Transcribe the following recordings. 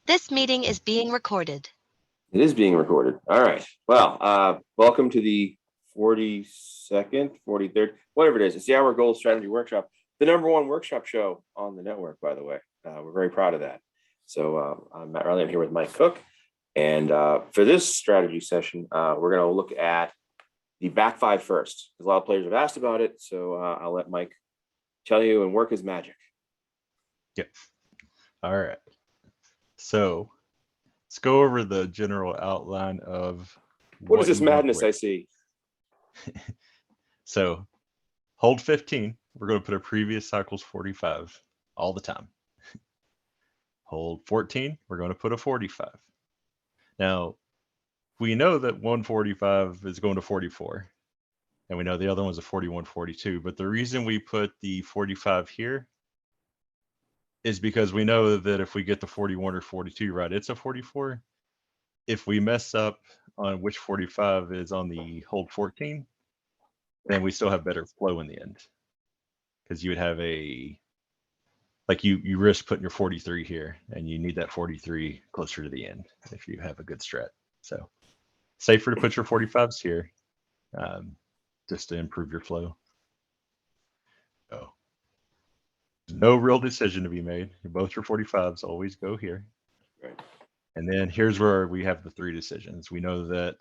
This meeting is being recorded. It is being recorded. All right. Well, welcome to the 42nd, 43rd, whatever it is. It's the IWAR Gold Strategy Workshop, the #1 workshop show on the network, by the way. We're very proud of that. So I'm Matt Riley. I'm here with Mike Cook. And for this strategy session, we're going to look at the back five first, because a lot of players have asked about it. So I'll let Mike tell you and work his magic. Yep. All right. So let's go over the general outline of what is this madness I see? So hold 15. We're going to put a previous cycle's 45 all the time. Hold 14. We're going to put a 45. Now, we know that 145 is going to 44. And we know the other one's a 41, 42. But the reason we put the 45 here is because we know that if we get the 41 or 42 right, it's a 44. If we mess up on which 45 is on the hold 14, then we still have better flow in the end. Because you would have you risk putting your 43 here, and you need that 43 closer to the end if you have a good strat. So safer to put your 45s here, just to improve your flow. So no real decision to be made. Both your 45s always go here. Right. And then here's where we have the three decisions. We know that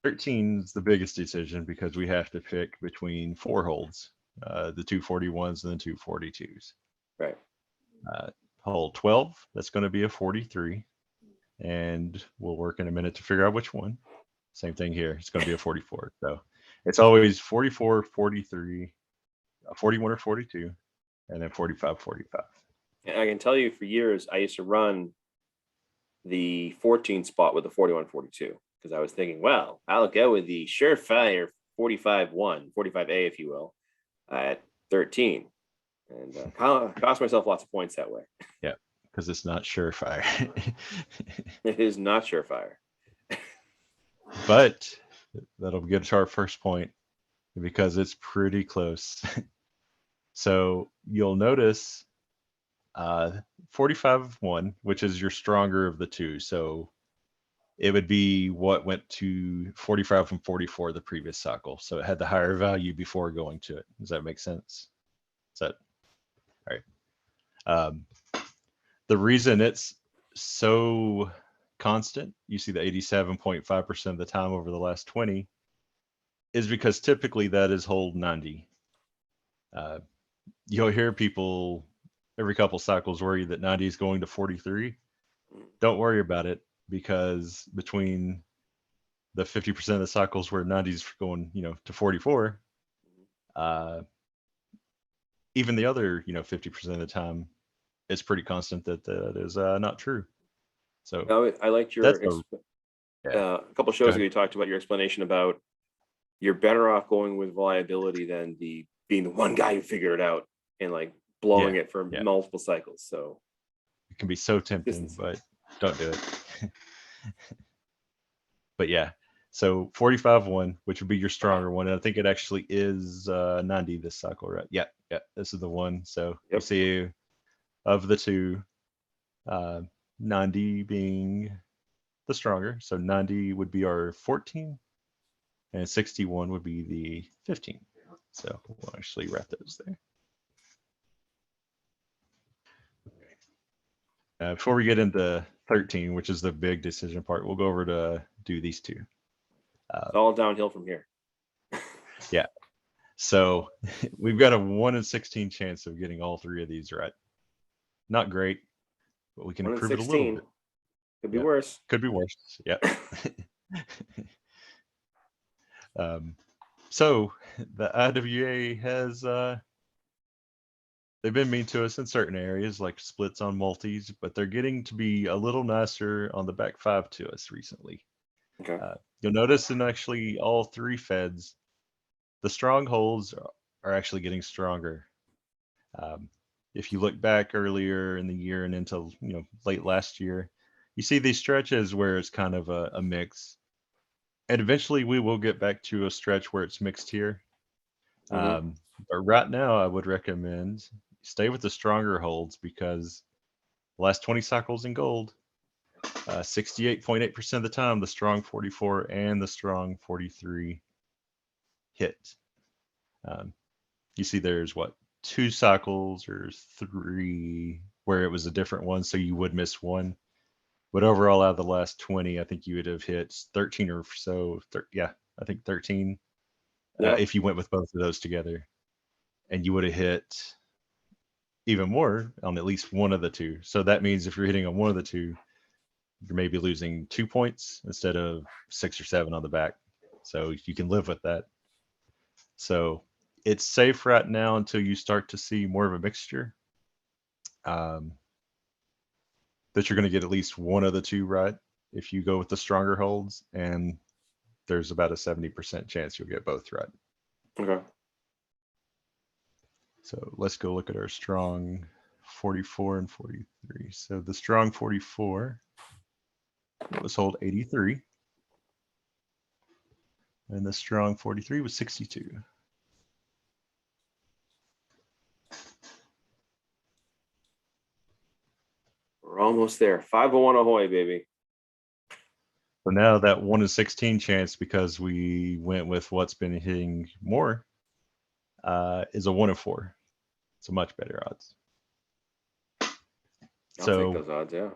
13 is the biggest decision because we have to pick between four holds, the two 41s and the two 42s. Right. Hold 12, that's going to be a 43. And we'll work in a minute to figure out which one. Same thing here. It's going to be a 44. So it's always 44, 43, 41 or 42, and then 45, 45. And I can tell you for years, I used to run the 14 spot with the 41, 42, because I was thinking, well, I'll go with the surefire 45-1, 45A, if you will, at 13. And cost myself lots of points that way. Yeah, because it's not surefire. It is not surefire. But that'll get to our first point because it's pretty close. So you'll notice 45-1, which is your stronger of the two. So it would be what went to 45 from 44 the previous cycle. So it had the higher value before going to it. Does that make sense? Is that all right? The reason it's so constant, you see the 87.5% of the time over the last 20, is because typically that is hold 90. You'll hear people every couple cycles worry that 90 is going to 43. Don't worry about it, because between the 50% of the cycles where 90 is going, to 44, even the other, 50% of the time, it's pretty constant that is not true. So no, I liked your a couple shows ago. You talked about your explanation about you're better off going with reliability than being the one guy who figured it out and like blowing it for multiple cycles. So it can be so tempting, but don't do it. But yeah, so 45-1, which would be your stronger one, and I think it actually is 90 this cycle, right? Yeah, this is the one. So you see, of the two, 90 being the stronger, so 90 would be our 14, and 61 would be the 15. So we'll actually write those there. Before we get into 13, which is the big decision part, we'll go over to do these two. It's all downhill from here. Yeah. So we've got a 1 in 16 chance of getting all three of these right. Not great, but we can improve it a little bit. Could be worse. Could be worse. Yeah. So the IWA has they've been mean to us in certain areas, like splits on multis, but they're getting to be a little nicer on the back five to us recently. Okay. You'll notice in actually all three feds, the strongholds are actually getting stronger. If you look back earlier in the year and into late last year, you see these stretches where it's kind of a mix. And eventually we will get back to a stretch where it's mixed here. But right now I would recommend stay with the stronger holds, because the last 20 cycles in gold, 68.8% of the time, the strong 44 and the strong 43 hit. You see there's what, 2 cycles or 3 where it was a different one, so you would miss one. But overall, out of the last 20, I think you would have hit 13 or so. Yeah, I think 13 if you went with both of those together. And you would have hit even more on at least one of the 2. So that means if you're hitting on one of the 2, you're maybe losing 2 points instead of 6 or 7 on the back. So you can live with that. So it's safe right now until you start to see more of a mixture. That you're going to get at least one of the 2 right if you go with the stronger holds, and there's about a 70% chance you'll get both right. Okay. So let's go look at our strong 44 and 43. So the strong 44, it was hold 83. And the strong 43 was 62. We're almost there. 501 ahoy, baby. So now that 1 in 16 chance, because we went with what's been hitting more, is a 1 in 4. It's a much better odds. I'll take those odds, yeah.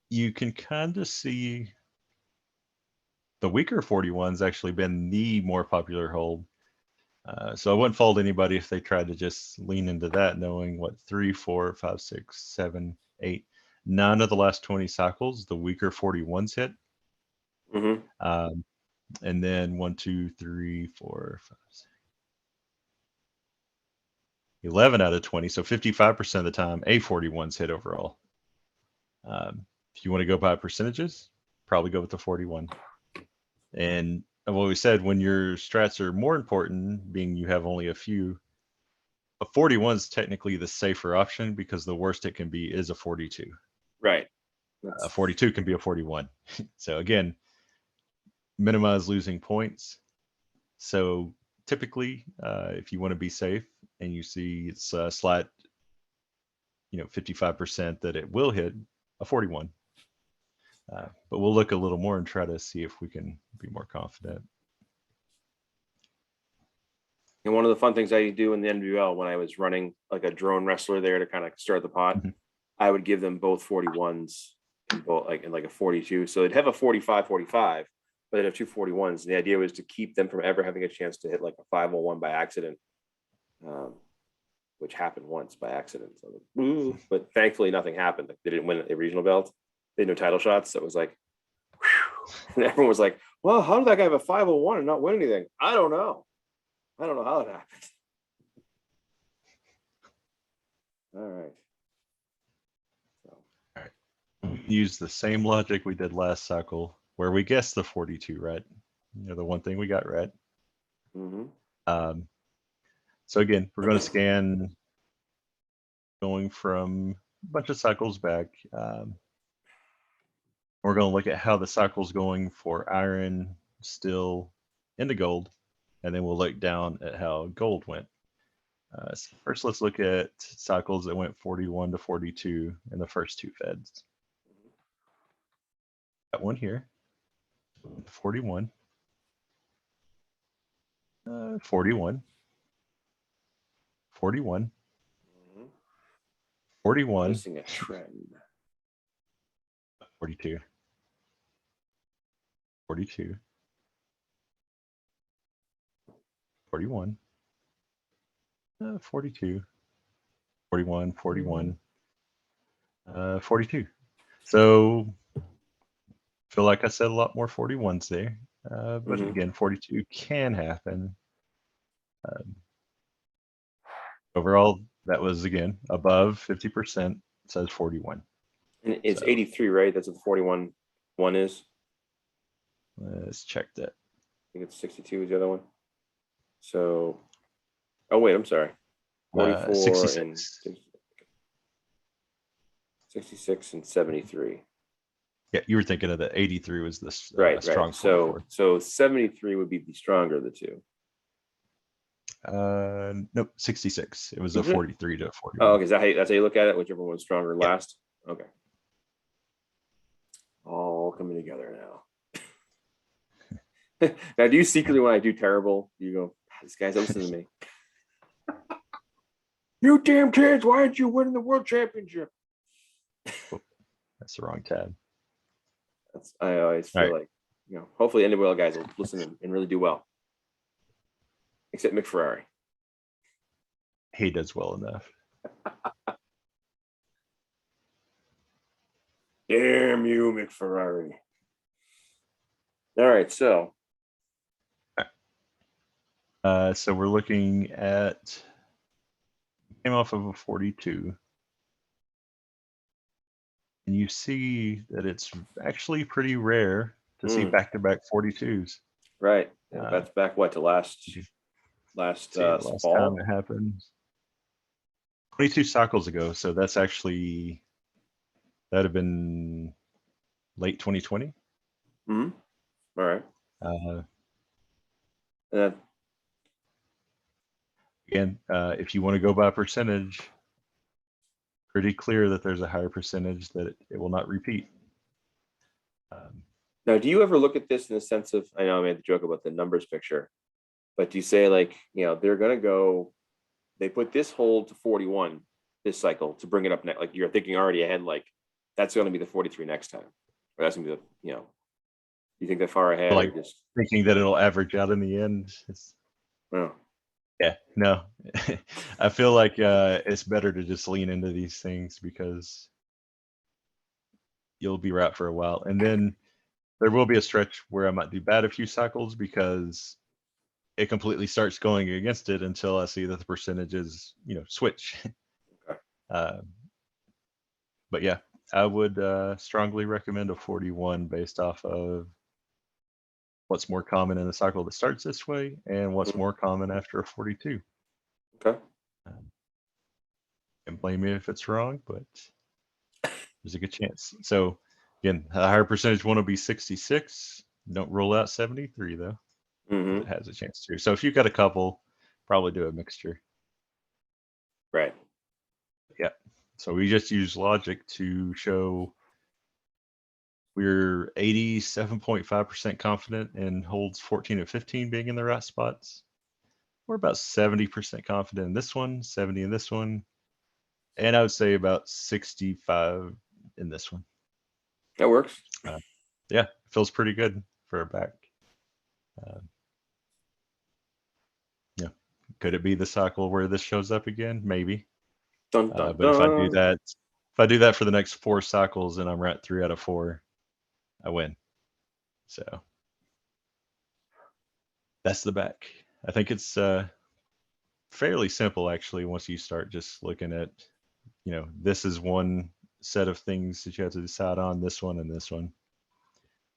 You can kind of see the weaker 41's actually been the more popular hold. So I wouldn't fault anybody if they tried to just lean into that, knowing what 3, 4, 5, 6, 7, 8, 9 of the last 20 cycles, the weaker 41's hit. Mm-hmm. And then 1, 2, 3, 4, 5, 6, 11 out of 20. So 55% of the time, a 41's hit overall. If you want to go by percentages, probably go with the 41. And I've always said when your strats are more important, being you have only a few, a 41 is technically the safer option because the worst it can be is a 42. Right. A 42 can be a 41. So again, minimize losing points. So typically, if you want to be safe and you see it's a slight, 55% that it will hit, a 41. But we'll look a little more and try to see if we can be more confident. And one of the fun things I do in the NWL when I was running like a drone wrestler there to kind of start the pot, I would give them both 41s in both like a 42. So they'd have a 45, but they'd have 2 41s. And the idea was to keep them from ever having a chance to hit like a 501 by accident, which happened once by accident. So, but thankfully nothing happened. Like, they didn't win a regional belt. They had no title shots. So it was like, whew. And everyone was like, well, how did that guy have a 501 and not win anything? I don't know how it happened. All right. Use the same logic we did last cycle where we guessed the 42 right. The one thing we got right. Mm-hmm. So again, we're going to scan going from a bunch of cycles back. We're going to look at how the cycle's going for iron, steel, into gold, and then we'll look down at how gold went. So first, let's look at cycles that went 41 to 42 in the first 2 feds. Got one here, 41, 41, 41, 41, Noticing a trend. 42, 42, 41, 42, 41, 41, 42. So feel like I said a lot more 41s there, but again, 42 can happen. Overall, that was again above 50%. Says 41. And it's 83, right? That's what the 41 one is. Let's check that. I think it's 62 is the other one. So, oh wait, I'm sorry. 44 66. and 66 and 73. Yeah, you were thinking of the 83 was the right. strong. Right. So 73 would be the stronger of the 2. Nope, 66. It was a 43 to 41. Oh, okay. That's how you look at it, whichever one's stronger last. Okay. All coming together now. Now, do you secretly, when I do terrible, you go, "This guy's listening to me." You damn kids! Why aren't you winning the world championship? That's the wrong tab. I always feel like, hopefully NWL guys will listen and really do well. Except McFerrari. He does well enough. Damn you, McFerrari. All right, so. So we're looking at, came off of a 42. And you see that it's actually pretty rare to see back-to-back 42s. Right. That's back what, to last last fall? time it happened. 22 cycles ago. So that's actually, that'd have been late 2020. Mm-hmm. All right. Again, if you want to go by percentage, pretty clear that there's a higher percentage that it will not repeat. Now, do you ever look at this in the sense of, I know I made the joke about the numbers picture, but do you say like, they're going to go, they put this hold to 41 this cycle to bring it up next, like you're thinking already ahead, like that's going to be the 43 next time, or that's going to be the, you think that far ahead, like or just thinking that it'll average out in the end? Yeah, no. I feel like it's better to just lean into these things because you'll be right for a while. And then there will be a stretch where I might do bad a few cycles because it completely starts going against it until I see that the percentages, switch. Okay. But yeah, I would strongly recommend a 41 based off of what's more common in a cycle that starts this way and what's more common after a 42. Okay. And blame me if it's wrong, but there's a good chance. So again, a higher percentage one will be 66. Don't rule out 73 though. It has a chance to. So if you've got a couple, probably do a mixture. Right. Yeah. So we just use logic to show we're 87.5% confident in holds 14 and 15 being in the right spots. We're about 70% confident in this one, 70 in this one, and I would say about 65 in this one. That works. Yeah, feels pretty good for a back. Yeah, could it be the cycle where this shows up again? Maybe. Dun, dun, but if I do that for the next 4 cycles and I'm right 3 out of 4, I win. So that's the back. I think it's fairly simple actually once you start just looking at, this is one set of things that you have to decide on, this one and this one.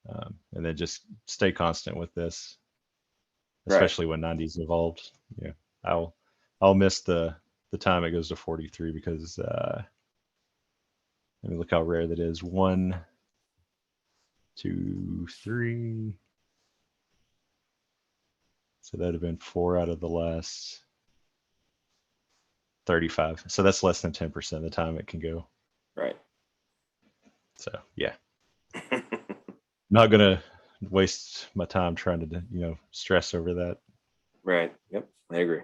And then just stay constant with this, especially when 90's involved. Yeah, I'll miss the time it goes to 43 because let me look how rare that is. 1, 2, 3. So that'd have been 4 out of the last 35. So that's less than 10% of the time it can go. Right. So yeah, not gonna waste my time trying to stress over that. Right. Yep. I agree.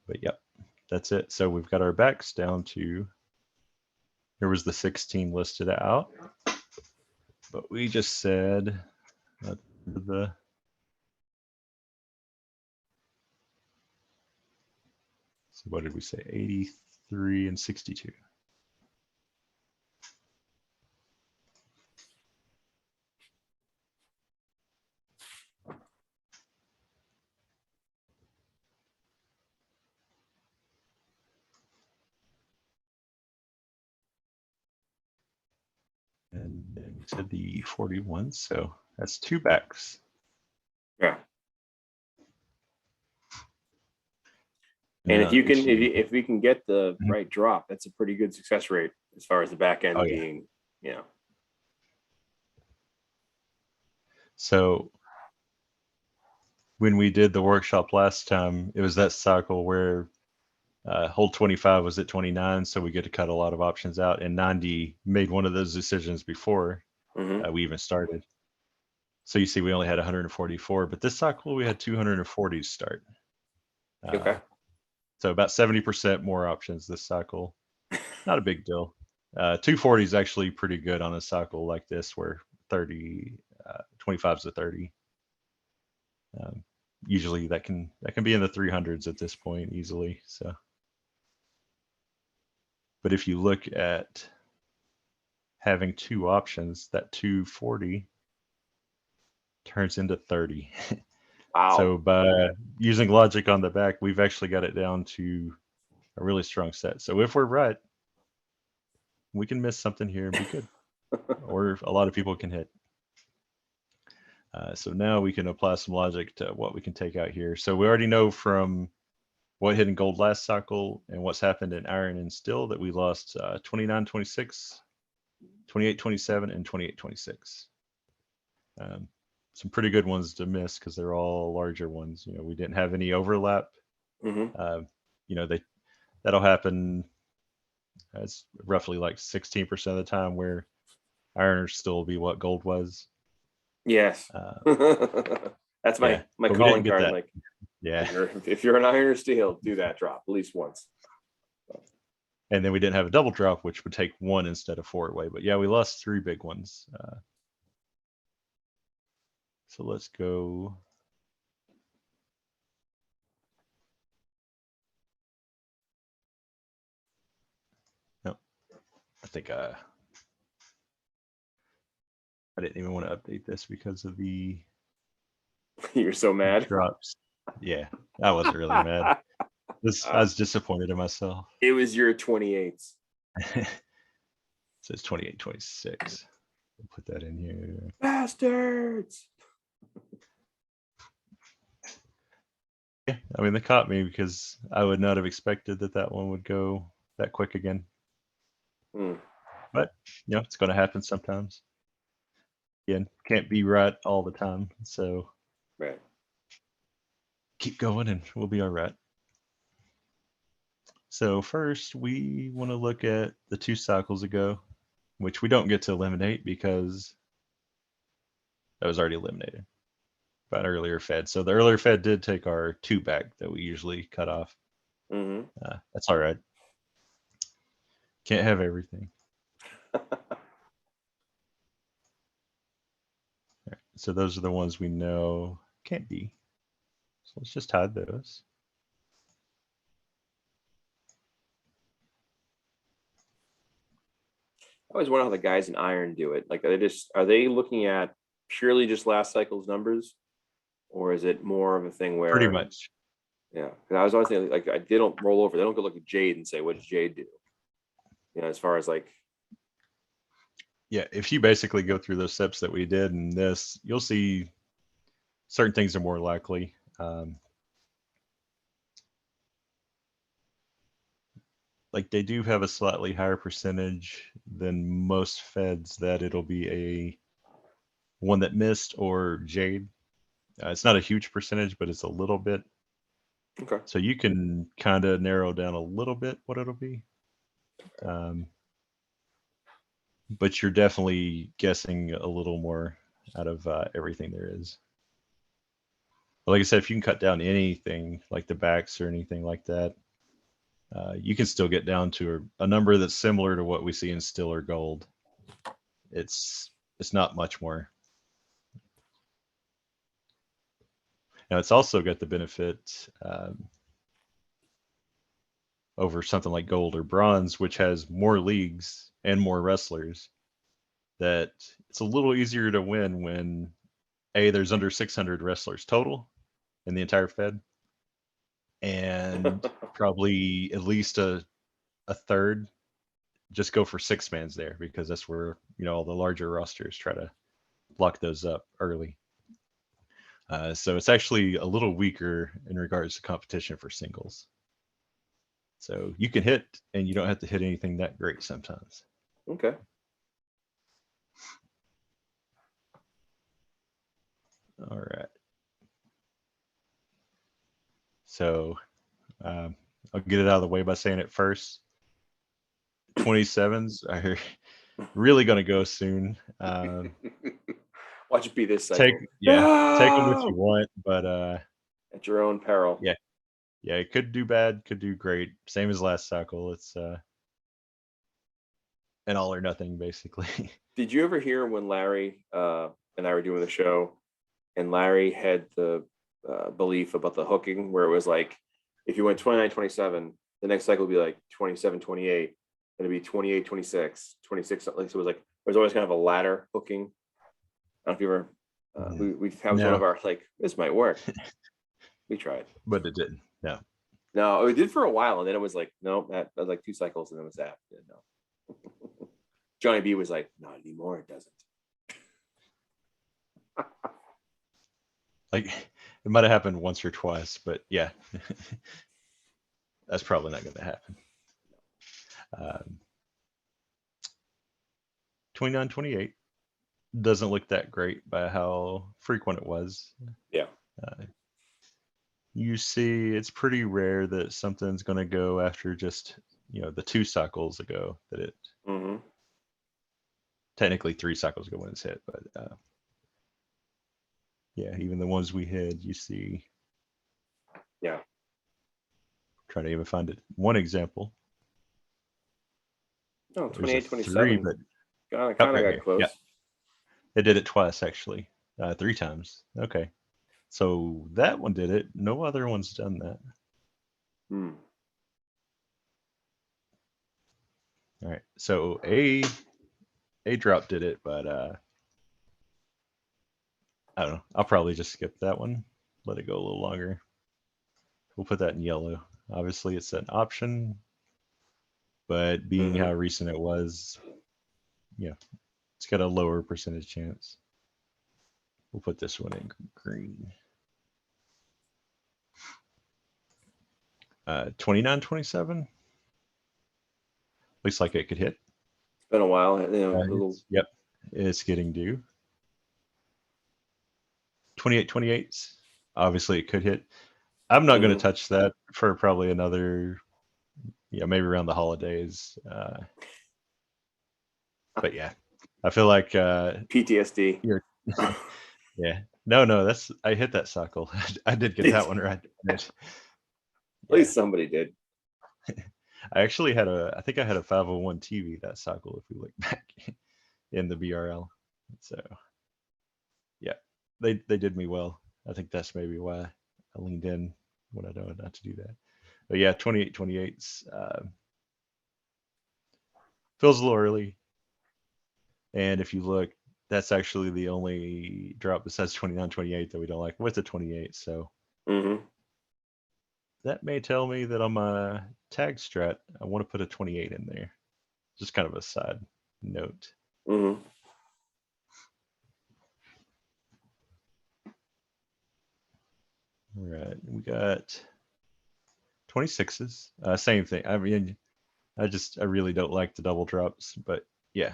But yep, that's it. So we've got our backs down to, here was the 16 listed out, but we just said so what did we say? 83 and 62. And then we said the 41, so that's 2 backs. Yeah. And if you can, if we can get the right drop, that's a pretty good success rate as far as the back end being, So when we did the workshop last time, it was that cycle where Hold 25 was at 29, so we get to cut a lot of options out. And 90 made one of those decisions before we even started. So you see, we only had 144, but this cycle we had 240 to start. Okay. So about 70% more options this cycle. Not a big deal. 240 is actually pretty good on a cycle like this, where 25 is a 30. Usually that can be in the 300s at this point easily. So, but if you look at having two options, that 240 turns into 30. Wow. So by using logic on the back, we've actually got it down to a really strong set. So if we're right, we can miss something here and be good, or a lot of people can hit. So now we can apply some logic to what we can take out here. So we already know from what hit in gold last cycle and what's happened in iron and steel that we lost 29-26, 28-27, and 28-26. Some pretty good ones to miss because they're all larger ones. You know, we didn't have any overlap. You know, that'll happen. It's roughly like 16% of the time where iron still will be what gold was. Yes. That's my calling card. That. Like, yeah, if you're an iron or steel, do that drop at least once. And then we didn't have a double drop, which would take one instead of 4 away. But yeah, we lost 3 big ones. So let's go. No, I think I didn't even want to update this because of the You're so mad. Drops. Yeah, I wasn't really mad. I was disappointed in myself. It was your 28s. So it's 28-26. We'll put that in here. Bastards. Yeah, I mean, they caught me because I would not have expected that one would go that quick again. But, you know, it's going to happen sometimes. Again, can't be right all the time. So right. Keep going and we'll be all right. So first, we want to look at the 2 cycles ago, which we don't get to eliminate because that was already eliminated by an earlier Fed. So the earlier Fed did take our 2 back that we usually cut off. That's all right. Can't have everything. Right, so those are the ones we know can't be. So let's just hide those. I always wonder how the guys in iron do it. Like, are they looking at purely just last cycle's numbers, or is it more of a thing where pretty much? Yeah, because I was always thinking like they don't roll over. They don't go look at Jade and say, "What does Jade do?" You know, as far as like. Yeah, if you basically go through those steps that we did in this, you'll see certain things are more likely. Like they do have a slightly higher percentage than most Feds that it'll be a one that missed or Jade. It's not a huge percentage, but it's a little bit. Okay. So you can kind of narrow down a little bit what it'll be. But you're definitely guessing a little more out of everything there is. But like I said, if you can cut down anything like the backs or anything like that, you can still get down to a number that's similar to what we see in steel or gold. It's not much more. Now it's also got the benefit over something like gold or bronze, which has more leagues and more wrestlers, that it's a little easier to win when there's under 600 wrestlers total in the entire Fed, and probably at least a third just go for 6-mans there, because that's where, you know, all the larger rosters try to block those up early. So it's actually a little weaker in regards to competition for singles. So you can hit, and you don't have to hit anything that great sometimes. Okay. All right. So I'll get it out of the way by saying it first. 27s are really going to go soon. Watch it be this cycle. Take them if you want, but at your own peril. Yeah, it could do bad, could do great. Same as last cycle. It's an all or nothing, basically. Did you ever hear when Larry and I were doing the show, and Larry had the belief about the hooking, where it was like, if you went 29, 27, the next cycle would be like 27, 28, then it'd be 28, 26, 26. Like, so it was like, there's always kind of a ladder hooking. I don't know if you ever, we that was one of our, like, this might work. We tried. But it didn't. No, it did for a while, and then it was like, no, that was like 2 cycles, and then it was that. No. Johnny B was like, not anymore, it doesn't. Like, it might have happened once or twice, but yeah. That's probably not going to happen. 29, 28 doesn't look that great by how frequent it was. Yeah. You see, it's pretty rare that something's going to go after just, the 2 cycles ago that it, technically 3 cycles ago when it's hit, but yeah, even the ones we had, you see. Yeah. Trying to even find it. One example. No, 28, 27. 3, but kind of got close. Yeah. It did it twice, actually. 3 times. Okay. So that one did it. No other one's done that. All right. So a drop did it, but I don't know. I'll probably just skip that one. Let it go a little longer. We'll put that in yellow. Obviously, it's an option, but being how recent it was, it's got a lower percentage chance. We'll put this one in green. 29, 27. Looks like it could hit. It's been a while. Yep, it's getting due. 28, 28. Obviously, it could hit. I'm not going to touch that for probably another, maybe around the holidays. But yeah, I feel like PTSD. Yeah. No, I hit that cycle. I did get that one right. At least somebody did. I actually I think I had a 501 TV that cycle, if we look back in the BRL. So yeah, they did me well. I think that's maybe why I leaned in when I know not to do that. But yeah, 28, 28's feels a little early. And if you look, that's actually the only drop besides 29, 28 that we don't like with the 28. So that may tell me that on my tag strat, I want to put a 28 in there. Just kind of a side note. All right, we got 26s. Same thing. I mean, I really don't like the double drops, but yeah,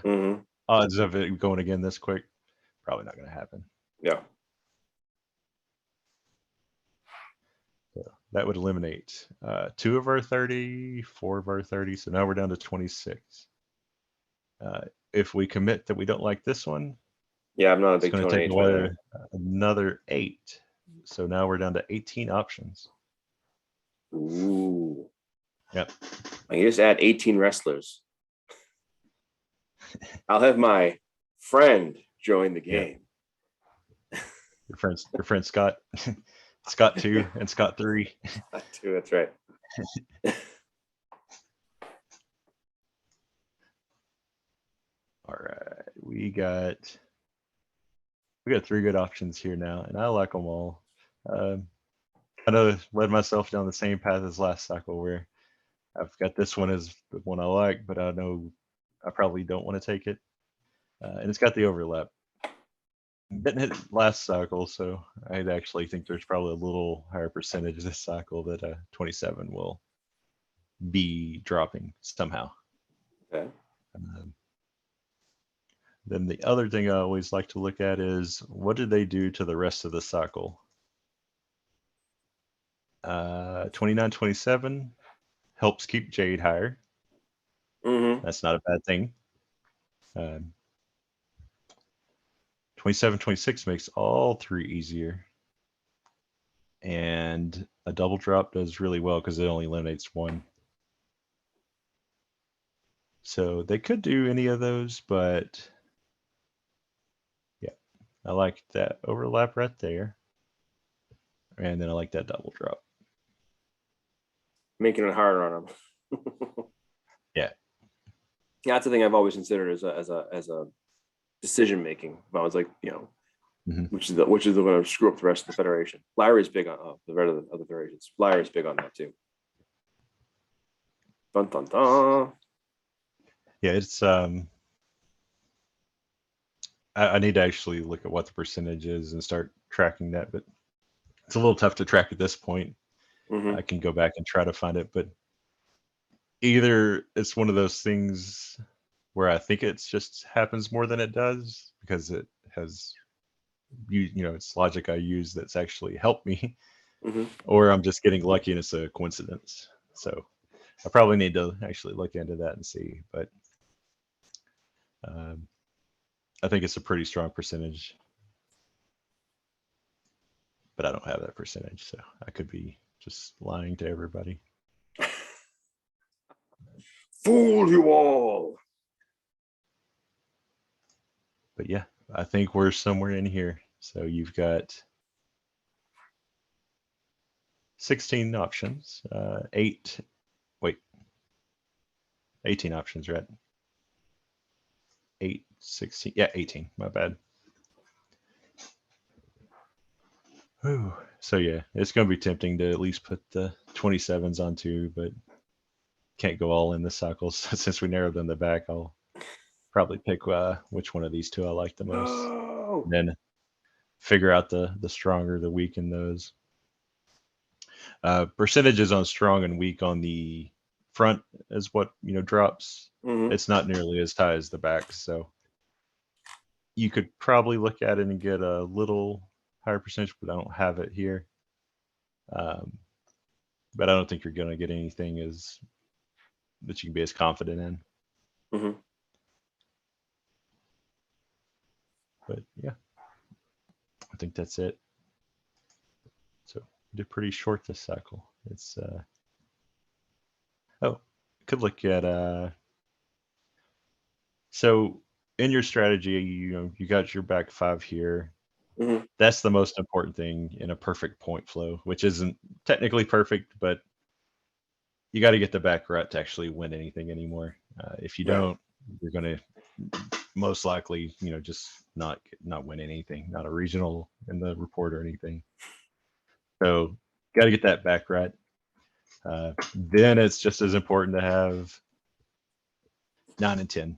odds of it going again this quick, probably not going to happen. Yeah. So that would eliminate 2 of our 30, 4 of our 30. So now we're down to 26. If we commit that we don't like this one, yeah, I'm not a big it's going to take away another 8. So now we're down to 18 options. Ooh. Yep. I can just add 18 wrestlers. I'll have my friend join the game. Yeah. Your friend Scott. Scott 2 and Scott 3. Scott 2, that's right. All right, we got 3 good options here now, and I like them all. I know led myself down the same path as last cycle, where I've got this one as the one I like, but I know I probably don't want to take it, and it's got the overlap. Didn't hit last cycle, so I'd actually think there's probably a little higher percentage this cycle that 27 will be dropping somehow. Okay. Then the other thing I always like to look at is, what did they do to the rest of the cycle? 29, 27 helps keep Jade higher. Mm-hmm. That's not a bad thing. 27, 26 makes all three easier. And a double drop does really well because it only eliminates one. So they could do any of those, but yeah, I like that overlap right there. And then I like that double drop. Making it harder on them. Yeah. That's the thing I've always considered as a decision making. If I was like, which is going to screw up the rest of the federation. Lyra is big on the rest of the other federations. Lyra is big on that too. Dun dun dun. Yeah, it's I need to actually look at what the percentage is and start tracking that, but it's a little tough to track at this point. Mm-hmm. I can go back and try to find it, but either it's one of those things where I think it's just happens more than it does because it has it's logic I use that's actually helped me, Mm-hmm. or I'm just getting lucky and it's a coincidence. So I probably need to actually look into that and see, but I think it's a pretty strong percentage, but I don't have that percentage, so I could be just lying to everybody. Fool you all. But yeah, I think we're somewhere in here. So you've got 16 options, 18 options, right? 8, 16, yeah, 18, my bad. Whew. So yeah, it's going to be tempting to at least put the 27s on two, but can't go all in the cycles. Since we narrowed them the back, I'll probably pick which one of these two I like the most. No. And then figure out the stronger, the weak in those. Percentages on strong and weak on the front is what drops. Mm-hmm. It's not nearly as high as the back, so you could probably look at it and get a little higher percentage, but I don't have it here. But I don't think you're going to get anything that you can be as confident in. Mm-hmm. But yeah, I think that's it. So we did pretty short this cycle. It's could look at so in your strategy, you got your back 5 here. Mm-hmm. That's the most important thing in a perfect point flow, which isn't technically perfect, but you got to get the back right to actually win anything anymore. If you don't, you're going to most likely, just not win anything, not a regional in the report or anything. So got to get that back right. Then it's just as important to have 9 and 10.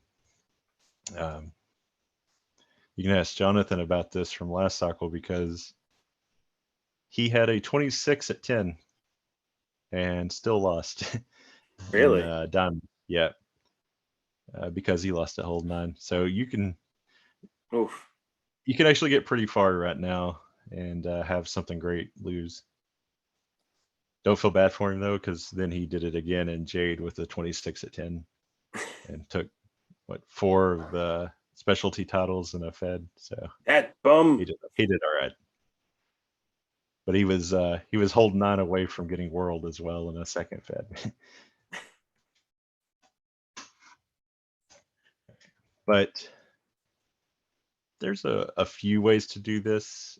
You can ask Jonathan about this from last cycle because he had a 26 at 10 and still lost. Really? In, Diamond, yeah, because he lost at hold 9. So you can actually get pretty far right now and have something great lose. Don't feel bad for him though, because then he did it again in Jade with a 26 at 10 and took 4 of the specialty titles and a Fed. So that bum. He did all right. But he was holding 9 away from getting World as well in a second Fed. But there's a few ways to do this.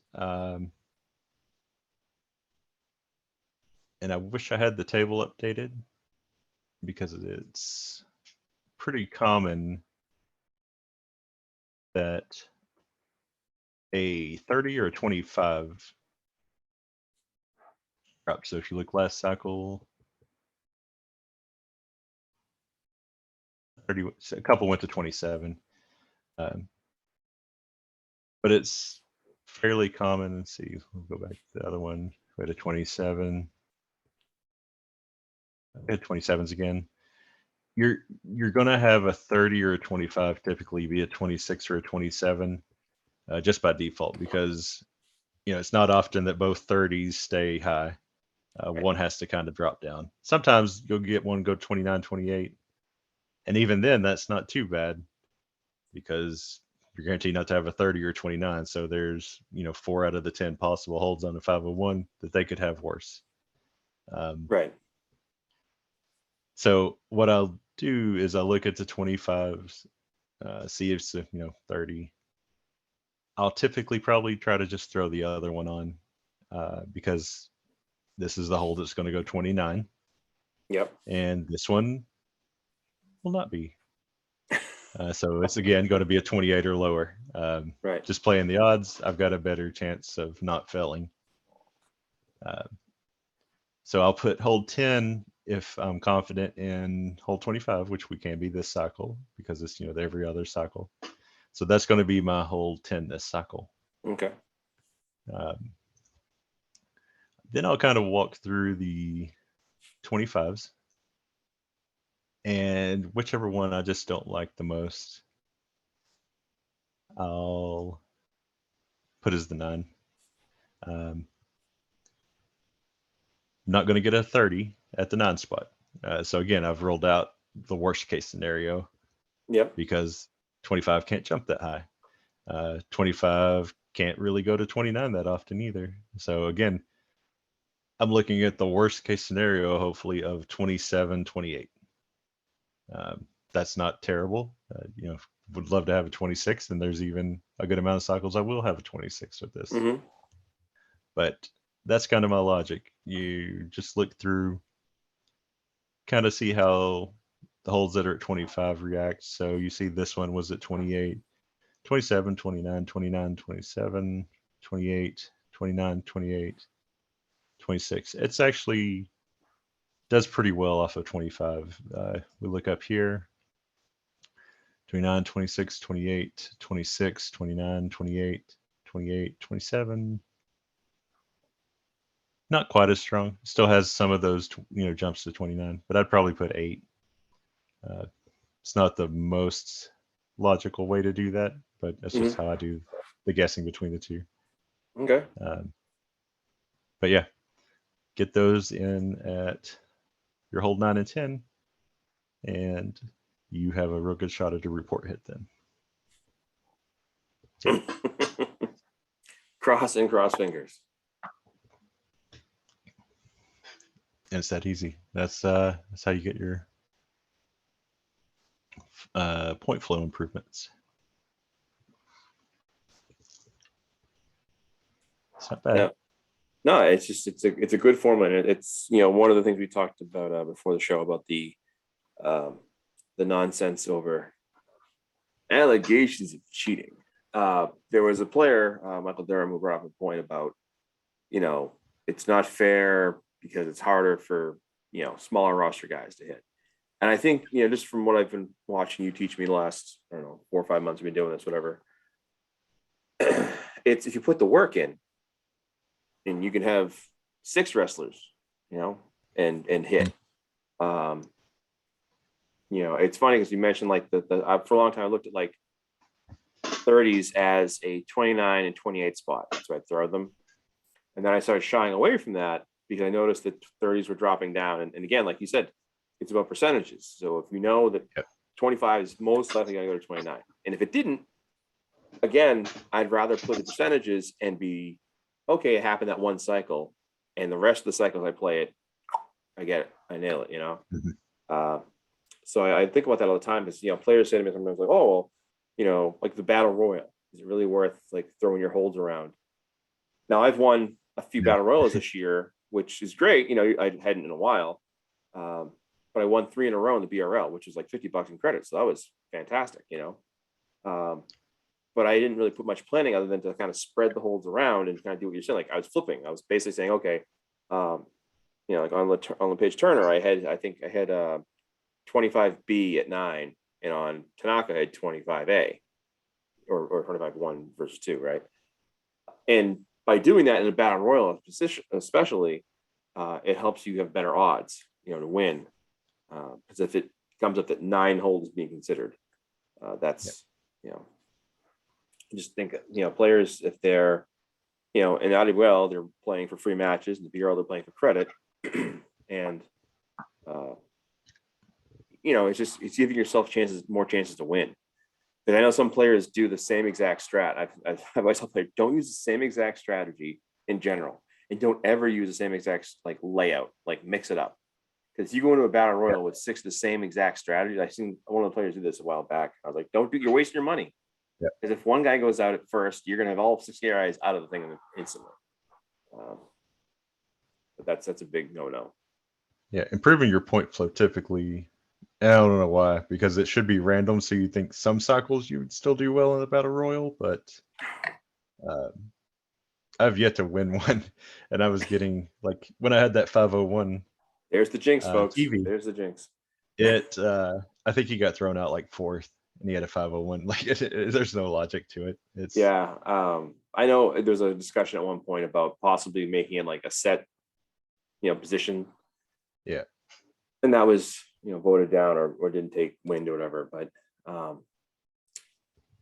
And I wish I had the table updated because it's pretty common that a 30 or a 25 drop. So if you look last cycle, 30, a couple went to 27. But it's fairly common. Let's see, we'll go back to the other one. We had a 27. I had 27s again. You're going to have a 30 or a 25 typically be a 26 or a 27 just by default because it's not often that both 30s stay high. One has to kind of drop down. Sometimes you'll get one go 29, 28. And even then, that's not too bad because you're guaranteed not to have a 30 or 29. So there's, 4 out of the 10 possible holds on the 501 that they could have worse. Right. So what I'll do is I'll look at the 25s, see if it's, 30. I'll typically probably try to just throw the other one on because this is the hole that's going to go 29. Yep. And this one will not be. So it's again going to be a 28 or lower. Right. Just playing the odds, I've got a better chance of not failing. So I'll put hold 10 if I'm confident in hold 25, which we can be this cycle because it's, every other cycle. So that's going to be my hold 10 this cycle. Okay. Then I'll kind of walk through the 25s. And whichever one I just don't like the most, I'll put as the 9. Not going to get a 30 at the 9 spot. So again, I've rolled out the worst case scenario. Yep. Because 25 can't jump that high. 25 can't really go to 29 that often either. So again, I'm looking at the worst case scenario, hopefully, of 27, 28. That's not terrible. Would love to have a 26, and there's even a good amount of cycles I will have a 26 with this. Mm-hmm. But that's kind of my logic. You just look through, kind of see how the holes that are at 25 react. So you see this one was at 28, 27, 29, 29, 27, 28, 29, 28, 26. It's actually does pretty well off of 25. We look up here, 29, 26, 28, 26, 29, 28, 28, 27. Not quite as strong. Still has some of those, jumps to 29, but I'd probably put 8. It's not the most logical way to do that, but that's just how I do the guessing between the two. Okay. But yeah, get those in at your hold 9 and 10, and you have a real good shot at a report hit then. So. Cross fingers. And it's that easy. That's how you get your point flow improvements. It's not bad. Yeah. No, it's just it's a good formula. And it's one of the things we talked about before the show about the nonsense over allegations of cheating. There was a player, Michael Durham, who brought up a point about it's not fair because it's harder for smaller roster guys to hit. And I think just from what I've been watching you teach me the last 4 or 5 months, we've been doing this, whatever. It's if you put the work in. And you can have 6 wrestlers, and hit. It's funny because you mentioned like the for a long time I looked at like 30s as a 29 and 28 spot. So I'd throw them, and then I started shying away from that because I noticed that 30s were dropping down. And again, like you said, it's about percentages. So if you know that 25 is most likely going to go to 29, and if it didn't, again, I'd rather put the percentages and be okay, it happened that one cycle, and the rest of the cycles I play it, I get it, I nail it, So I think about that all the time because players say to me sometimes like, oh well, like the battle royal, is it really worth like throwing your holds around? Now I've won a few battle royals this year, which is great. I hadn't in a while, but I won 3 in a row in the BRL, which was like $50 in credit, so that was fantastic, But I didn't really put much planning other than to kind of spread the holds around and kind of do what you're saying. Like I was flipping. I was basically saying, okay, like on LePage Turner, I had 25B at 9, and on Tanaka I had 25A or 25-1 versus 2, right? And by doing that in a battle royal position, especially, it helps you have better odds, to win. Because if it comes up that 9 holds is being considered, that's just think, players, if they're, in IWAR, they're playing for free matches, and the BRL, they're playing for credit. And you know, it's giving yourself more chances to win. But I know some players do the same exact strat. I've always told players, don't use the same exact strategy in general, and don't ever use the same exact like layout. Like mix it up, because you go into a battle royal with 6 of the same exact strategies. I seen one of the players do this a while back. I was like, don't do. You're wasting your money. Because if one guy goes out at first, you're gonna have all 6 guys out of the thing instantly. But that's a big no. Yeah, improving your point flow typically, I don't know why, because it should be random. So you think some cycles you would still do well in the battle royal, but I've yet to win one, and I was getting like when I had that 501. There's the jinx, folks. TV. There's the jinx. I think he got thrown out like 4th, and he had a 501. Like there's no logic to it. It's I know there's a discussion at one point about possibly making it like a set, position. Yeah. And that was, voted down or didn't take wind or whatever. But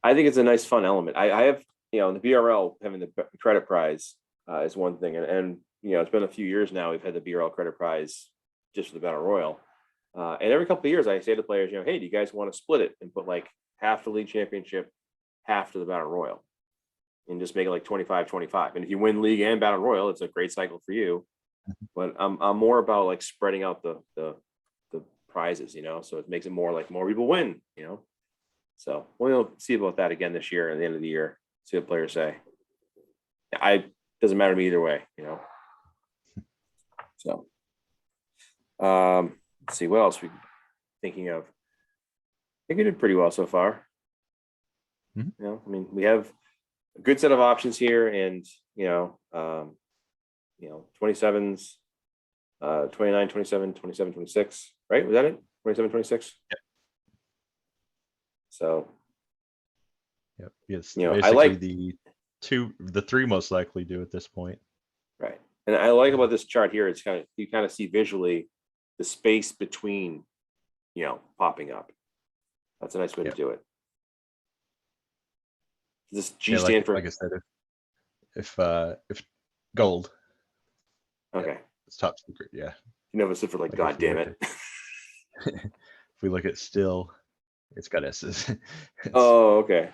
I think it's a nice, fun element. I have, in the BRL, having the credit prize is one thing. And it's been a few years now. We've had the BRL credit prize just for the Battle Royal. And every couple of years, I say to players, hey, do you guys want to split it and put like half the league championship, half to the Battle Royal, and just make it like 25-25. And if you win league and Battle Royal, it's a great cycle for you. But I'm more about like spreading out the prizes, so it makes it more like more people win, So we'll see about that again this year at the end of the year. See what players say. Doesn't matter to me either way, So let's see what else we thinking of. I think we did pretty well so far. Mm-hmm. I mean, we have a good set of options here, and 27s, 29, 27, 27, 26, right? Was that it? 27, 26? Yep. So, yep. Yes. I Basically like the 3 most likely do at this point. Right. And I like about this chart here, it's you kind of see visually the space between, popping up. That's a nice way to do it. This G stand for, like I said, if gold. okay. Yeah, it's top secret. Yeah. You never sit for like God damn it. If we look at still, it's got S's. Oh, okay.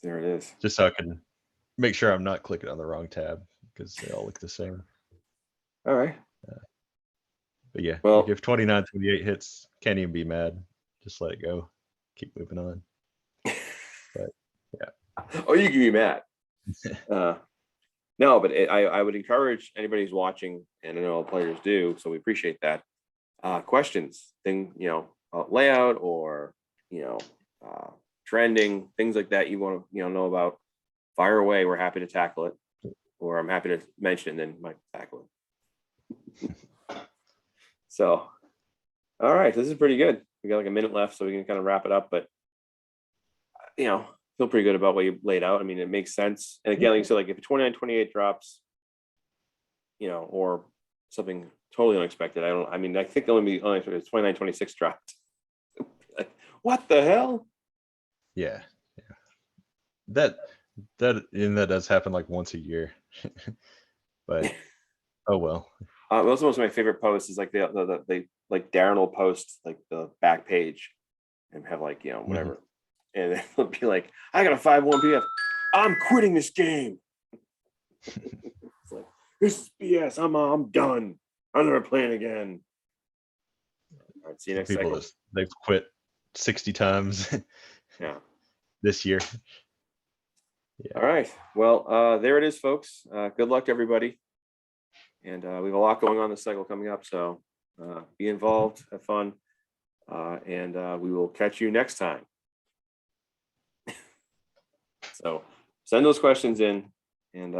There it is. Just so I can make sure I'm not clicking on the wrong tab, because they all look the same. All right. But yeah, well, like if 29, 28 hits, can't even be mad. Just let it go. Keep moving on. But yeah. Oh, you can be mad. No, but I would encourage anybody who's watching, and I know all players do, so we appreciate that. Questions, layout or trending, things like that you want to know about, fire away. We're happy to tackle it, or I'm happy to mention it and then might tackle it. So, all right, this is pretty good. We got like a minute left, so we can kind of wrap it up. But feel pretty good about what you laid out. I mean, it makes sense. And again, like you said, like if 29-28 drops, or something totally unexpected. I think the only unexpected is 29-26 dropped. Like, what the hell? Yeah. That does happen like once a year. But oh well. Those are most of my favorite posts. Is like they like Darren will post like the back page and have like whatever, and it'll be like, I got a 5-1 PF. I'm quitting this game. It's like, this is BS. I'm done. I'm never playing again. All right, see you next cycle. They've quit 60 times. Yeah. This year. Yeah. All right. Well, there it is, folks. Good luck to everybody. And we have a lot going on this cycle coming up. So be involved, have fun, and we will catch you next time. So send those questions in, and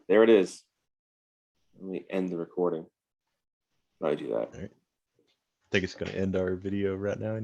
there it is. Let me end the recording. How do I do that? All right. I think it's going to end our video right now.